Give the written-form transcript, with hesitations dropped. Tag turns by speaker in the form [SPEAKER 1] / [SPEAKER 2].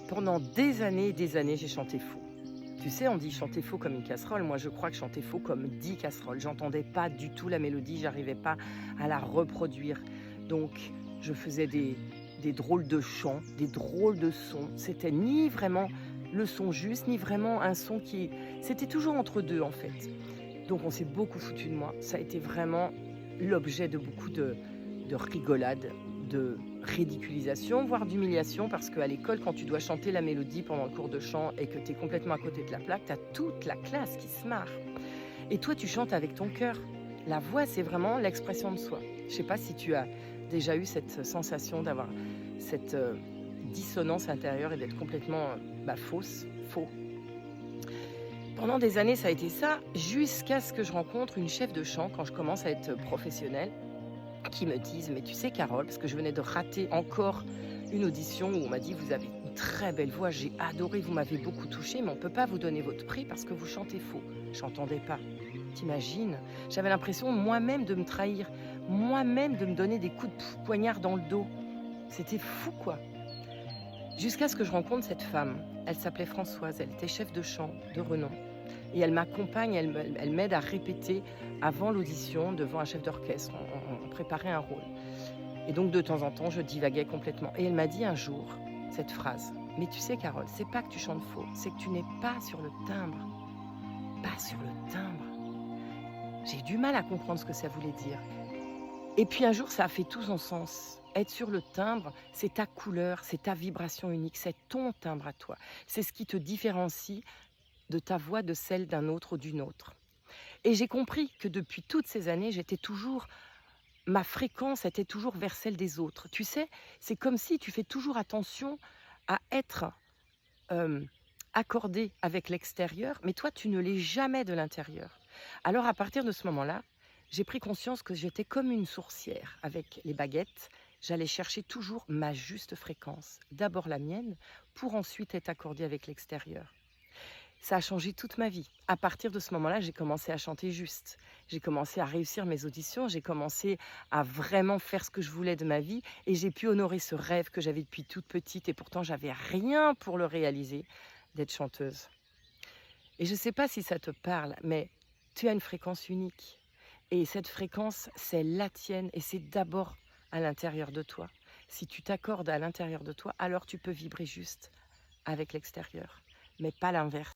[SPEAKER 1] Pendant des années et des années, j'ai chanté faux. Tu sais, on dit chanter faux comme une casserole. Moi, je crois que chanter faux comme 10 casseroles. J'entendais pas du tout la mélodie, j'arrivais pas à la reproduire. Donc, je faisais des drôles de chants, des drôles de sons. C'était ni vraiment le son juste, ni vraiment un son qui... C'était toujours entre deux, en fait. Donc, on s'est beaucoup foutu de moi. Ça a été vraiment l'objet de beaucoup de rigolades, de ridiculisation, voire d'humiliation, parce qu'à l'école, quand tu dois chanter la mélodie pendant le cours de chant et que tu es complètement à côté de la plaque, tu as toute la classe qui se marre. Et toi, tu chantes avec ton cœur. La voix, c'est vraiment l'expression de soi. Je sais pas si tu as déjà eu cette sensation d'avoir cette dissonance intérieure et d'être complètement faux. Pendant des années, ça a été ça, jusqu'à ce que je rencontre une chef de chant quand je commence à être professionnelle, qui me disent: «Mais tu sais Carole», parce que je venais de rater encore une audition où on m'a dit: «Vous avez une très belle voix, j'ai adoré, vous m'avez beaucoup touchée, mais on ne peut pas vous donner votre prix parce que vous chantez faux». J'entendais pas. T'imagines? J'avais l'impression moi-même de me trahir, moi-même de me donner des coups de poignard dans le dos. C'était fou, quoi. Jusqu'à ce que je rencontre cette femme. Elle s'appelait Françoise, elle était chef de chant de renom et elle m'accompagne, elle m'aide à répéter avant l'audition devant un chef d'orchestre. On préparait un rôle. Et donc de temps en temps, je divaguais complètement. Et elle m'a dit un jour cette phrase: «Mais tu sais Carole, c'est pas que tu chantes faux, c'est que tu n'es pas sur le timbre. Pas sur le timbre». J'ai eu du mal à comprendre ce que ça voulait dire. Et puis un jour, ça a fait tout son sens. Être sur le timbre, c'est ta couleur, c'est ta vibration unique, c'est ton timbre à toi. C'est ce qui te différencie de ta voix de celle d'un autre ou d'une autre. Et j'ai compris que depuis toutes ces années, ma fréquence était toujours vers celle des autres. Tu sais, c'est comme si tu fais toujours attention à être euh, accordé avec l'extérieur, mais toi, tu ne l'es jamais de l'intérieur. Alors à partir de ce moment-là, j'ai pris conscience que j'étais comme une sourcière avec les baguettes. J'allais chercher toujours ma juste fréquence, d'abord la mienne, pour ensuite être accordée avec l'extérieur. Ça a changé toute ma vie. À partir de ce moment-là, j'ai commencé à chanter juste. J'ai commencé à réussir mes auditions, j'ai commencé à vraiment faire ce que je voulais de ma vie et j'ai pu honorer ce rêve que j'avais depuis toute petite et pourtant j'avais rien pour le réaliser, d'être chanteuse. Et je ne sais pas si ça te parle, mais tu as une fréquence unique. Et cette fréquence, c'est la tienne et c'est d'abord à l'intérieur de toi. Si tu t'accordes à l'intérieur de toi, alors tu peux vibrer juste avec l'extérieur, mais pas l'inverse.